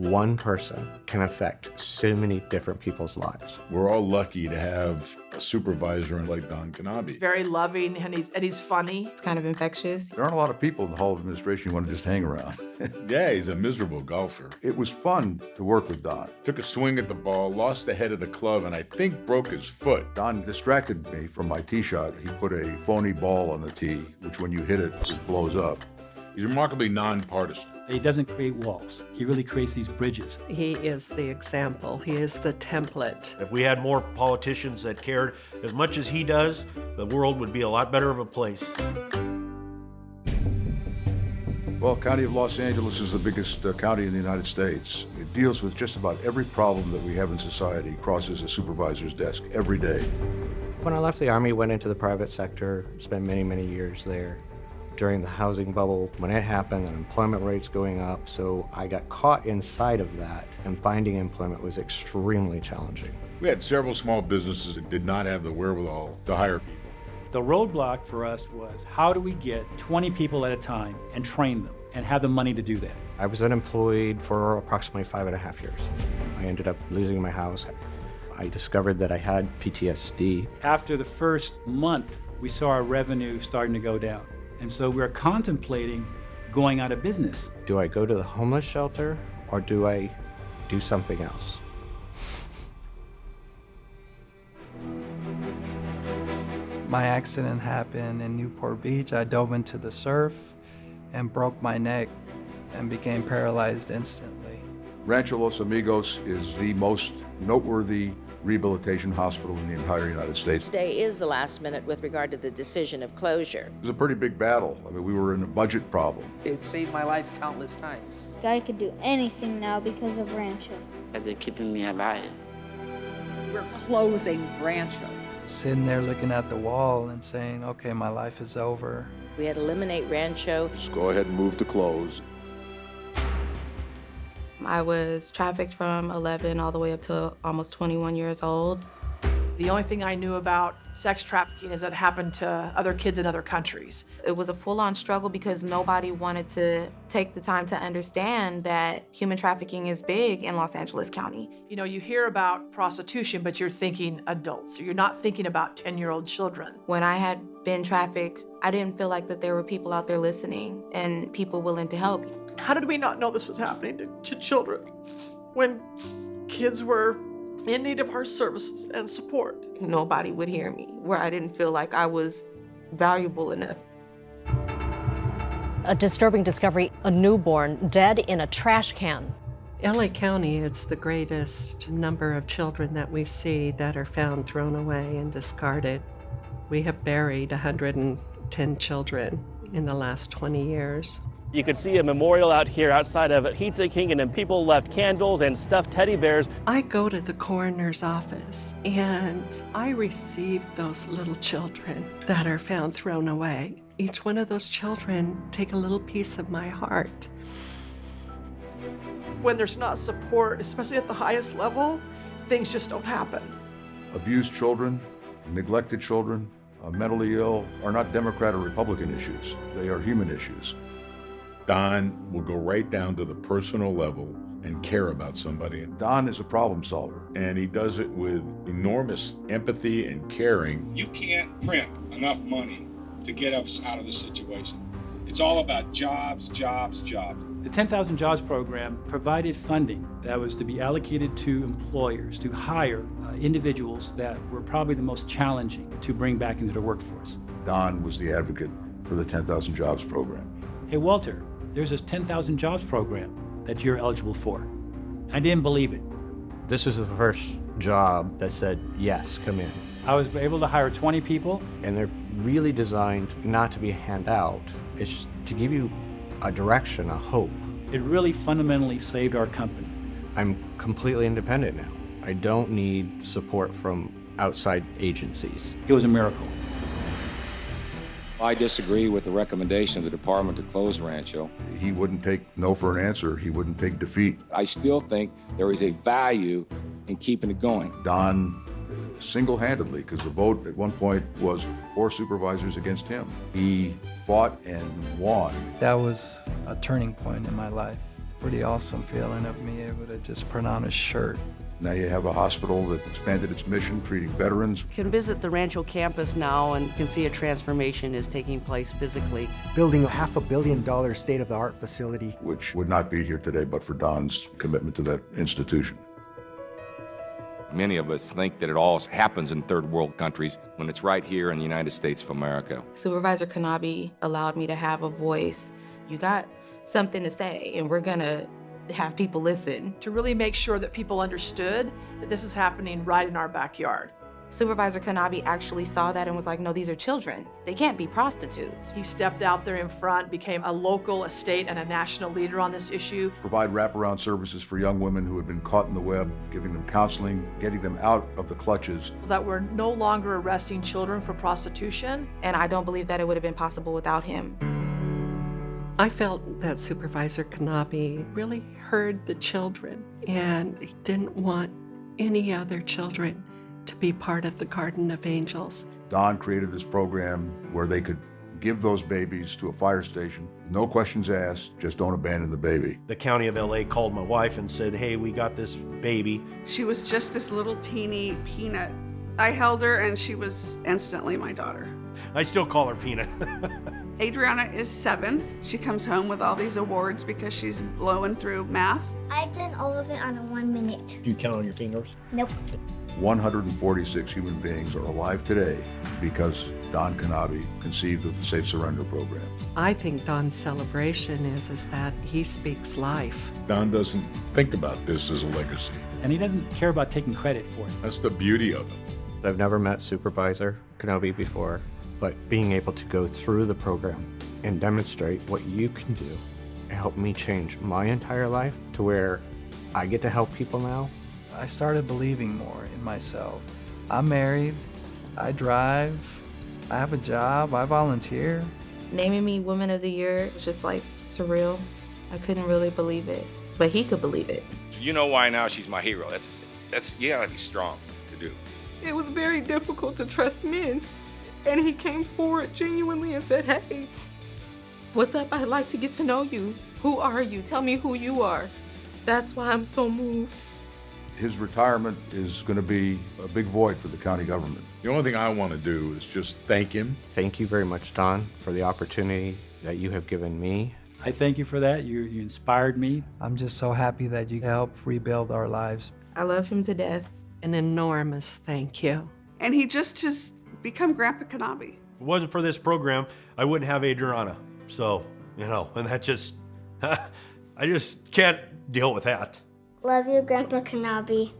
One person can affect so many different people's lives. We're all lucky to have a supervisor like Don Knabe. Very loving, and he's funny. It's kind of infectious. There aren't a lot of people in the Hall of Administration you want to just hang around. Yeah, he's a miserable golfer. It was fun to work with Don. Took a swing at the ball, lost the head of the club, and I think broke his foot. Don distracted me from my tee shot. He put a phony ball on the tee, which when you hit it, just blows up. He's remarkably nonpartisan. He doesn't create walls. He really creates these bridges. He is the example. He is the template. If we had more politicians that cared as much as he does, the world would be a lot better of a place. Well, County of Los Angeles is the biggest county in the United States. It deals with just about every problem that we have in society crosses a supervisor's desk every day. When I left the Army, went into the private sector, spent many, many years there. During the housing bubble, when it happened, unemployment rates going up, so I got caught inside of that, and finding employment was extremely challenging. We had several small businesses that did not have the wherewithal to hire people. The roadblock for us was, how do we get 20 people at a time and train them and have the money to do that? I was unemployed for approximately 5.5 years. I ended up losing my house. I discovered that I had PTSD. After the first month, we saw our revenue starting to go down. And so we're contemplating going out of business. Do I go to the homeless shelter or do I do something else? My accident happened in Newport Beach. I dove into the surf and broke my neck and became paralyzed instantly. Rancho Los Amigos is the most noteworthy rehabilitation hospital in the entire United States. Today is the last minute with regard to the decision of closure. It was a pretty big battle. I mean, we were in a budget problem. It saved my life countless times. I could do anything now because of Rancho. They're keeping me alive. We're closing Rancho. Sitting there looking at the wall and saying, okay, my life is over. We had to eliminate Rancho. Just go ahead and move to close. I was trafficked from 11 all the way up to almost 21 years old. The only thing I knew about sex trafficking is that it happened to other kids in other countries. It was a full-on struggle because nobody wanted to take the time to understand that human trafficking is big in Los Angeles County. You know, you hear about prostitution, but you're thinking adults. You're not thinking about 10-year-old children. When I had been trafficked, I didn't feel like that there were people out there listening and people willing to help. How did we not know this was happening to children when kids were in need of our services and support? Nobody would hear me, where I didn't feel like I was valuable enough. A disturbing discovery, a newborn dead in a trash can. LA County, it's the greatest number of children that we see that are found thrown away and discarded. We have buried 110 children in the last 20 years. You could see a memorial out here outside of Pizza King, and then people left candles and stuffed teddy bears. I go to the coroner's office, and I received those little children that are found thrown away. Each one of those children take a little piece of my heart. When there's not support, especially at the highest level, things just don't happen. Abused children, neglected children, mentally ill are not Democrat or Republican issues. They are human issues. Don will go right down to the personal level and care about somebody. Don is a problem solver. And he does it with enormous empathy and caring. You can't print enough money to get us out of this situation. It's all about jobs, jobs, jobs. The 10,000 Jobs program provided funding that was to be allocated to employers to hire individuals that were probably the most challenging to bring back into the workforce. Don was the advocate for the 10,000 Jobs program. Hey, Walter, there's this 10,000 Jobs program that you're eligible for. I didn't believe it. This was the first job that said, yes, come in. I was able to hire 20 people. And they're really designed not to be a handout. It's to give you a direction, a hope. It really fundamentally saved our company. I'm completely independent now. I don't need support from outside agencies. It was a miracle. I disagree with the recommendation of the department to close Rancho. He wouldn't take no for an answer. He wouldn't take defeat. I still think there is a value in keeping it going. Don single-handedly, because the vote at one point was 4 supervisors against him. He fought and won. That was a turning point in my life. Pretty awesome feeling of me able to just put on a shirt. Now you have a hospital that expanded its mission, treating veterans. You can visit the Rancho campus now and can see a transformation is taking place physically. Building a $500 million state-of-the-art facility. Which would not be here today but for Don's commitment to that institution. Many of us think that it all happens in third world countries when it's right here in the United States of America. Supervisor Knabe allowed me to have a voice. You got something to say, and we're gonna have people listen. To really make sure that people understood that this is happening right in our backyard. Supervisor Knabe actually saw that and was like, no, these are children. They can't be prostitutes. He stepped out there in front, became a local, a state, and a national leader on this issue. Provide wraparound services for young women who have been caught in the web, giving them counseling, getting them out of the clutches. That we're no longer arresting children for prostitution. And I don't believe that it would have been possible without him. I felt that Supervisor Knabe really heard the children, and he didn't want any other children to be part of the Garden of Angels. Don created this program where they could give those babies to a fire station. No questions asked, just don't abandon the baby. The county of LA called my wife and said, hey, we got this baby. She was just this little teeny peanut. I held her and she was instantly my daughter. I still call her Peanut. Adriana is 7. She comes home with all these awards because she's blowing through math. I did all of it on 1 minute. Do you count on your fingers? Nope. 146 human beings are alive today because Don Knabe conceived of the Safe Surrender program. I think Don's celebration is that he speaks life. Don doesn't think about this as a legacy. And he doesn't care about taking credit for it. That's the beauty of it. I've never met Supervisor Knabe before, but being able to go through the program and demonstrate what you can do helped me change my entire life to where I get to help people now. I started believing more in myself. I'm married, I drive, I have a job, I volunteer. Naming me Woman of the Year was just like surreal. I couldn't really believe it, but he could believe it. You know why now she's my hero. That's you gotta be strong to do. It was very difficult to trust men, and he came forward genuinely and said, hey, what's up? I'd like to get to know you. Who are you? Tell me who you are. That's why I'm so moved. His retirement is going to be a big void for the county government. The only thing I want to do is just thank him. Thank you very much, Don, for the opportunity that you have given me. I thank you for that. You inspired me. I'm just so happy that you helped rebuild our lives. I love him to death. An enormous thank you. And he just has become Grandpa Knabe. If it wasn't for this program, I wouldn't have Adriana. So, and that just, I just can't deal with that. Love you, Grandpa Knabe.